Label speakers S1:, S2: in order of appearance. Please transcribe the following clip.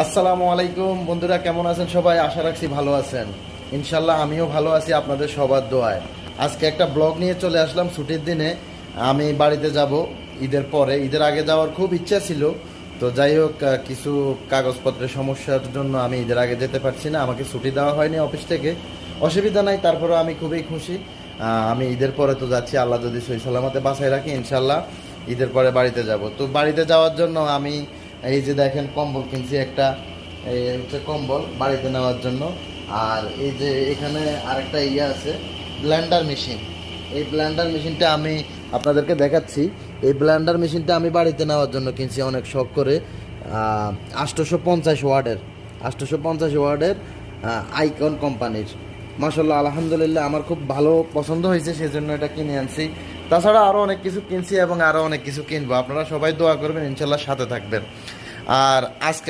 S1: আসসালামু আলাইকুম বন্ধুরা, কেমন আছেন সবাই? আশা রাখছি ভালো আছেন। ইনশাল্লাহ আমিও ভালো আছি আপনাদের সবার দোয়ায়। আজকে একটা ব্লগ নিয়ে চলে আসলাম ছুটির দিনে। আমি বাড়িতে যাব ঈদের পরে। ঈদের আগে যাওয়ার খুব ইচ্ছা ছিল, তো যাই হোক কিছু কাগজপত্রের সমস্যার জন্য আমি ঈদের আগে যেতে পারছি না। আমাকে ছুটি দেওয়া হয়নি অফিস থেকে। অসুবিধা নাই, তারপরেও আমি খুবই খুশি। আমি ঈদের পরে তো যাচ্ছি, আল্লাহ যদি সহি সালামতে বাঁচায় রাখি ইনশাল্লাহ ঈদের পরে বাড়িতে যাব। তো বাড়িতে যাওয়ার জন্য আমি এই যে দেখেন কম্বল কিনছি একটা, এই হচ্ছে কম্বল বাড়িতে নেওয়ার জন্য। আর এই যে এখানে আরেকটা আছে, ব্লেন্ডার মেশিন। এই ব্লেন্ডার মেশিনটা আমি আপনাদেরকে দেখাচ্ছি। এই ব্লেন্ডার মেশিনটা আমি বাড়িতে নেওয়ার জন্য কিনছি অনেক শখ করে। 850 ওয়াটের, 850 ওয়াটের আইকন কোম্পানির। মাশাল্লাহ আলহামদুলিল্লাহ আমার খুব ভালো পছন্দ হয়েছে, সেজন্য এটা কিনে আনছি। তাছাড়া আরও অনেক কিছু কিনছি এবং আরও অনেক কিছু কিনবো। আপনারা সবাই দোয়া করবেন, ইনশাল্লাহ সাথে থাকবেন। আর আজকে